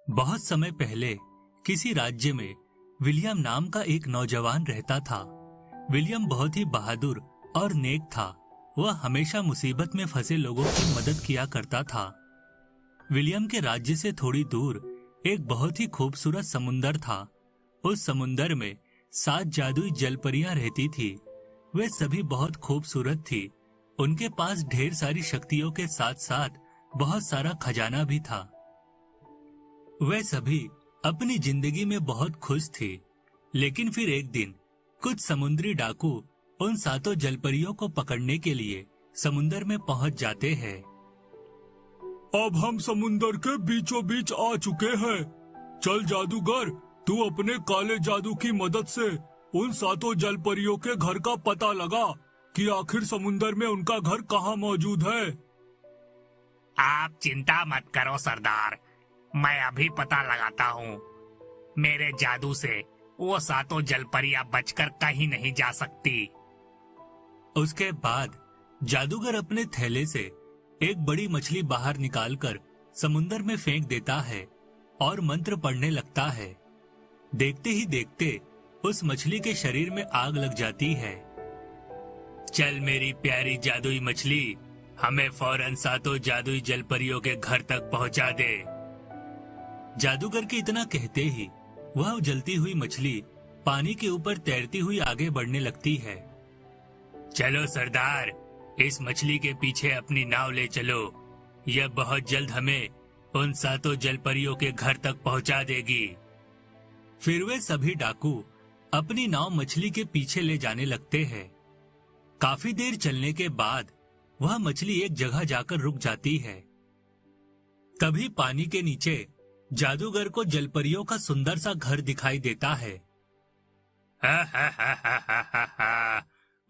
बहुत समय पहले किसी राज्य में विलियम नाम का एक नौजवान रहता था। विलियम बहुत ही बहादुर और नेक था। वह हमेशा मुसीबत में फंसे लोगों की मदद किया करता था। विलियम के राज्य से थोड़ी दूर एक बहुत ही खूबसूरत समुंदर था। उस समुंदर में 7 जादुई जलपरियां रहती थी। वे सभी बहुत खूबसूरत थी। उनके पास ढेर सारी शक्तियों के साथ साथ बहुत सारा खजाना भी था। वे सभी अपनी जिंदगी में बहुत खुश थे। लेकिन फिर एक दिन कुछ समुद्री डाकू उन 7 जलपरियों को पकड़ने के लिए समुंदर में पहुंच जाते हैं। अब हम समुंदर के बीचों बीच आ चुके हैं। चल जादूगर, तू अपने काले जादू की मदद से उन 7 जलपरियों के घर का पता लगा कि आखिर समुंदर में उनका घर कहाँ मौजूद है। आप चिंता मत करो सरदार, मैं अभी पता लगाता हूँ। मेरे जादू से वो 7 जलपरियां बचकर कहीं नहीं जा सकती। उसके बाद जादूगर अपने थैले से एक बड़ी मछली बाहर निकालकर समुंदर में फेंक देता है और मंत्र पढ़ने लगता है। देखते ही देखते उस मछली के शरीर में आग लग जाती है। चल मेरी प्यारी जादुई मछली, हमें फौरन 7 जादुई जलपरियों के घर तक पहुंचा दे। जादूगर के इतना कहते ही वह जलती हुई मछली पानी के ऊपर तैरती हुई आगे बढ़ने लगती है। चलो सरदार, इस मछली के पीछे अपनी नाव ले चलो। यह बहुत जल्द हमें उन 7 जलपरियों के घर तक पहुंचा देगी। फिर वे सभी डाकू अपनी नाव मछली के पीछे ले जाने लगते हैं। काफी देर चलने के बाद वह मछली एक जगह जाकर रुक जाती है। तभी पानी के नीचे जादूगर को जलपरियों का सुंदर सा घर दिखाई देता है। हा हा हा हा हा हा हा,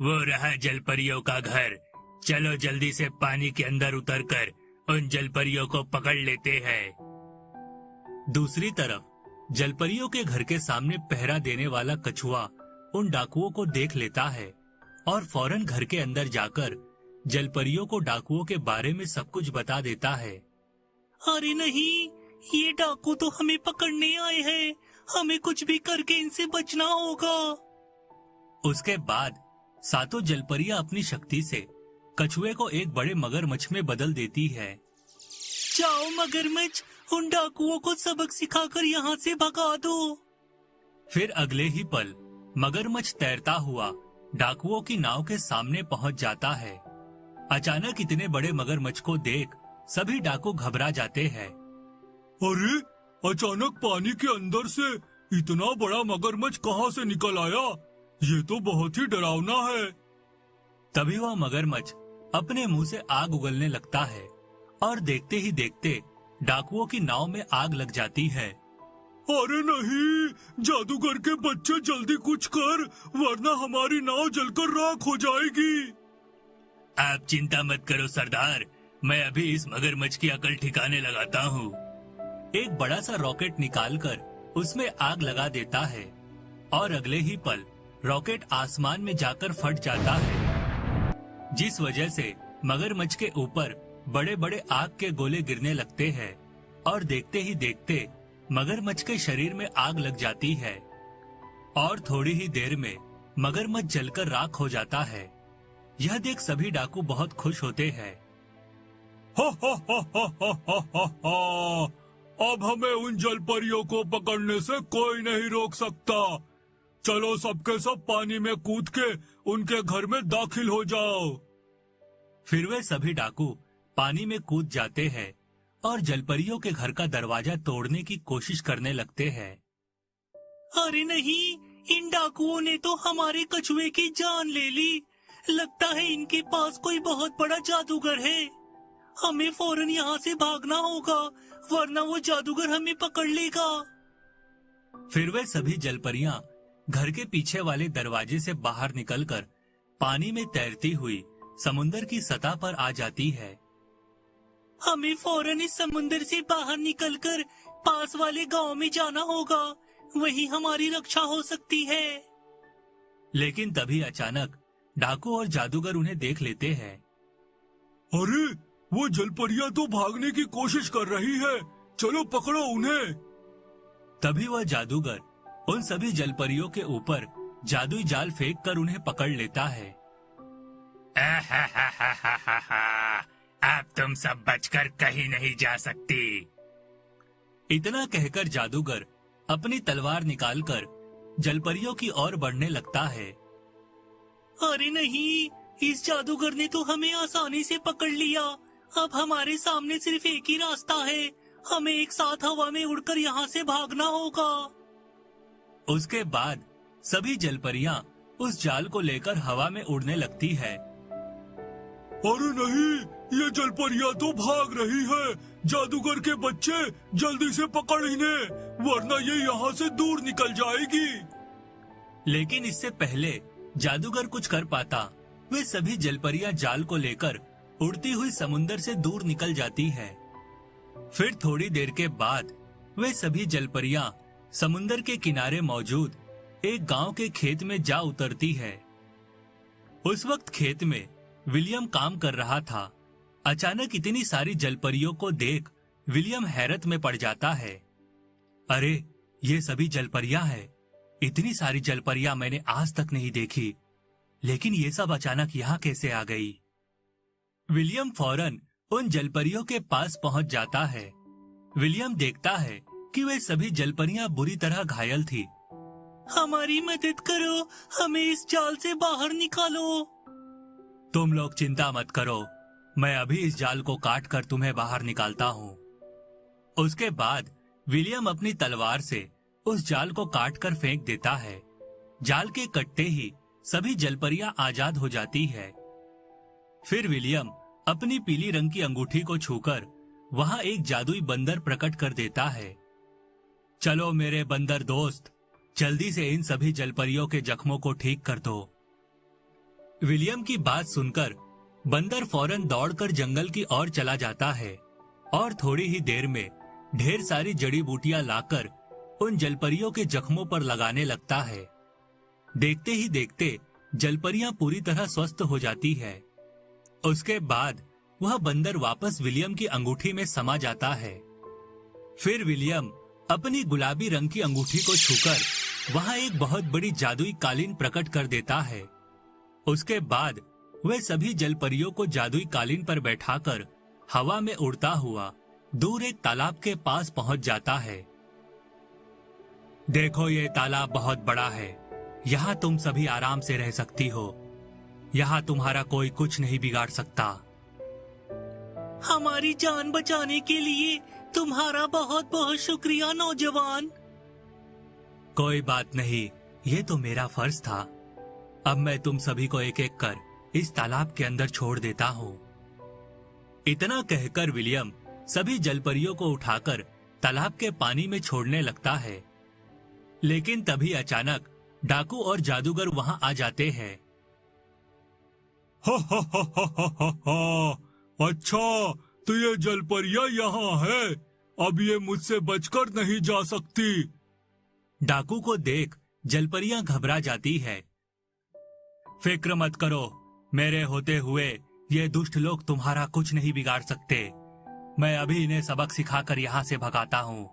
वो रहा जलपरियों का घर। चलो जल्दी से पानी के अंदर उतरकर उन जलपरियों को पकड़ लेते हैं। दूसरी तरफ जलपरियों के घर के सामने पहरा देने वाला कछुआ उन डाकुओं को देख लेता है और फौरन घर के अंदर जाकर जलपरियों को डाकुओं के बारे में सब कुछ बता देता है। अरे नहीं, ये डाकू तो हमें पकड़ने आए हैं। हमें कुछ भी करके इनसे बचना होगा। उसके बाद 7 जलपरियां अपनी शक्ति से कछुए को एक बड़े मगरमच्छ में बदल देती है। जाओ मगरमच्छ, उन डाकुओं को सबक सिखाकर यहाँ से भगा दो। फिर अगले ही पल मगरमच्छ तैरता हुआ डाकुओं की नाव के सामने पहुँच जाता है। अचानक इतने बड़े मगरमच्छ को देख सभी डाकू घबरा जाते हैं। अरे, अचानक पानी के अंदर से इतना बड़ा मगरमच्छ कहाँ से निकल आया? ये तो बहुत ही डरावना है। तभी वह मगरमच्छ अपने मुंह से आग उगलने लगता है और देखते ही देखते डाकुओं की नाव में आग लग जाती है। अरे नहीं, जादूगर के बच्चे जल्दी कुछ कर, वरना हमारी नाव जलकर राख हो जाएगी। आप चिंता मत करो सरदार, मैं अभी इस मगरमच्छ की अकल ठिकाने लगाता हूँ। एक बड़ा सा रॉकेट निकालकर उसमें आग लगा देता है और अगले ही पल रॉकेट आसमान में जाकर फट जाता है, जिस वजह से मगरमच्छ के ऊपर बड़े बड़े आग के गोले गिरने लगते हैं और देखते ही देखते मगरमच्छ के शरीर में आग लग जाती है और थोड़ी ही देर में मगरमच्छ जलकर राख हो जाता है। यह देख सभी डाकू बहुत खुश होते हैं। हा हा हा हा हा हा हा हा। अब हमें उन जलपरियों को पकड़ने से कोई नहीं रोक सकता। चलो सबके सब पानी में कूद के उनके घर में दाखिल हो जाओ। फिर वे सभी डाकू पानी में कूद जाते हैं और जलपरियों के घर का दरवाजा तोड़ने की कोशिश करने लगते हैं। अरे नहीं, इन डाकुओं ने तो हमारे कछुए की जान ले ली। लगता है इनके पास कोई बहुत बड़ा जादूगर है। हमें फौरन यहाँ से भागना होगा, वरना वो जादूगर हमें पकड़ लेगा। फिर वे सभी जलपरियां घर के पीछे वाले दरवाजे से बाहर निकलकर पानी में तैरती हुई समुंदर की सतह पर आ जाती है। हमें फौरन इस समुंदर से बाहर निकलकर पास वाले गांव में जाना होगा, वहीं हमारी रक्षा हो सकती है। लेकिन तभी अचानक डाकू और जादूगर उन्हें देख लेते हैं। अरे, वो जलपरियां तो भागने की कोशिश कर रही है। चलो पकड़ो उन्हें। तभी वह जादूगर उन सभी जलपरियों के ऊपर जादुई जाल फेंक कर उन्हें पकड़ लेता है। अब तुम सब बचकर कहीं नहीं जा सकती। इतना कहकर जादूगर अपनी तलवार निकालकर जलपरियों की ओर बढ़ने लगता है। अरे नहीं, इस जादूगर ने तो हमें आसानी से पकड़ लिया। अब हमारे सामने सिर्फ एक ही रास्ता है, हमें एक साथ हवा में उड़कर यहाँ से भागना होगा। उसके बाद सभी जलपरियां उस जाल को लेकर हवा में उड़ने लगती है। अरे नहीं, ये जलपरियां तो भाग रही है। जादूगर के बच्चे, जल्दी से पकड़ इन्हें, वरना ये यहाँ से दूर निकल जाएगी। लेकिन इससे पहले जादूगर कुछ कर पाता, वे सभी जलपरियां जाल को लेकर उड़ती हुई समुंदर से दूर निकल जाती है। फिर थोड़ी देर के बाद वे सभी जलपरियां समुंदर के किनारे मौजूद एक गांव के खेत में जा उतरती है। उस वक्त खेत में विलियम काम कर रहा था। अचानक इतनी सारी जलपरियों को देख विलियम हैरत में पड़ जाता है। अरे, ये सभी जलपरियां हैं। इतनी सारी जलपरियां मैंने आज तक नहीं देखी, लेकिन ये सब अचानक यहाँ कैसे आ गई? विलियम फौरन उन जलपरियों के पास पहुंच जाता है। विलियम देखता है कि वे सभी जलपरियां बुरी तरह घायल थी। हमारी मदद करो, हमें इस जाल से बाहर निकालो। तुम लोग चिंता मत करो, मैं अभी इस जाल को काट कर तुम्हें बाहर निकालता हूँ। उसके बाद विलियम अपनी तलवार से उस जाल को काट कर फेंक देता है। जाल के कटते ही सभी जलपरियां आजाद हो जाती है। फिर विलियम अपनी पीली रंग की अंगूठी को छूकर वहां एक जादुई बंदर प्रकट कर देता है। चलो मेरे बंदर दोस्त, जल्दी से इन सभी जलपरियों के जख्मों को ठीक कर दो। विलियम की बात सुनकर बंदर फौरन दौड़कर जंगल की ओर चला जाता है और थोड़ी ही देर में ढेर सारी जड़ी बूटियां लाकर उन जलपरियों के जख्मों पर लगाने लगता है। देखते ही देखते जलपरियां पूरी तरह स्वस्थ हो जाती है। उसके बाद वह बंदर वापस विलियम की अंगूठी में समा जाता है। फिर विलियम अपनी गुलाबी रंग की अंगूठी को छूकर वहां एक बहुत बड़ी जादुई कालीन प्रकट कर देता है। उसके बाद वह सभी जलपरियों को जादुई कालीन पर बैठाकर हवा में उड़ता हुआ दूर एक तालाब के पास पहुंच जाता है। देखो, ये तालाब बहुत बड़ा है। यहाँ तुम सभी आराम से रह सकती हो। यहाँ तुम्हारा कोई कुछ नहीं बिगाड़ सकता। हमारी जान बचाने के लिए तुम्हारा बहुत बहुत शुक्रिया नौजवान। कोई बात नहीं, ये तो मेरा फर्ज था। अब मैं तुम सभी को एक एक कर इस तालाब के अंदर छोड़ देता हूँ। इतना कहकर विलियम सभी जलपरियों को उठाकर तालाब के पानी में छोड़ने लगता है। लेकिन तभी अचानक डाकू और जादूगर वहां आ जाते हैं। हा हा हा हा हा हा हा। अच्छा, तो ये जलपरियां यहाँ है। अब ये मुझसे बचकर नहीं जा सकती। डाकू को देख जलपरियां घबरा जाती है। फिक्र मत करो, मेरे होते हुए ये दुष्ट लोग तुम्हारा कुछ नहीं बिगाड़ सकते। मैं अभी इन्हें सबक सिखाकर यहाँ से भगाता हूँ।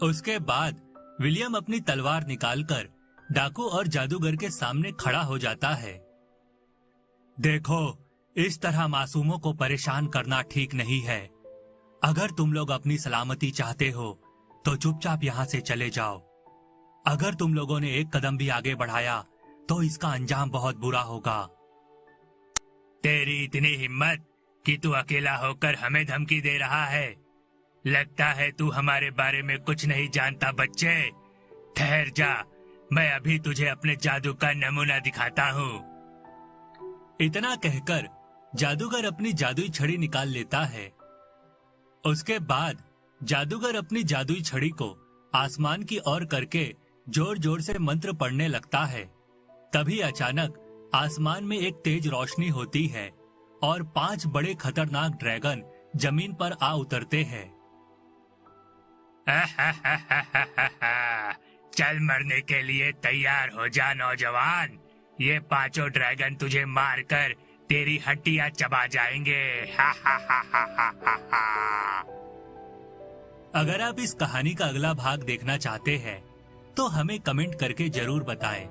उसके बाद विलियम अपनी तलवार निकालकर डाकू और जादूगर के सामने खड़ा हो जाता है। देखो, इस तरह मासूमों को परेशान करना ठीक नहीं है। अगर तुम लोग अपनी सलामती चाहते हो तो चुपचाप यहाँ से चले जाओ। अगर तुम लोगों ने एक कदम भी आगे बढ़ाया तो इसका अंजाम बहुत बुरा होगा। तेरी इतनी हिम्मत कि तू अकेला होकर हमें धमकी दे रहा है। लगता है तू हमारे बारे में कुछ नहीं जानता बच्चे। ठहर जा, मैं अभी तुझे अपने जादू का नमूना दिखाता हूँ। इतना कहकर जादूगर अपनी जादुई छड़ी निकाल लेता है। उसके बाद जादूगर अपनी जादुई छड़ी को आसमान की ओर करके जोर जोर से मंत्र पढ़ने लगता है। तभी अचानक आसमान में एक तेज रोशनी होती है और 5 बड़े खतरनाक ड्रैगन जमीन पर आ उतरते हैं। चल मरने के लिए तैयार हो जा नौजवान। ये 5 ड्रैगन तुझे मारकर तेरी हड्डियां चबा जाएंगे। अगर आप इस कहानी का अगला भाग देखना चाहते हैं तो हमें कमेंट करके जरूर बताएं।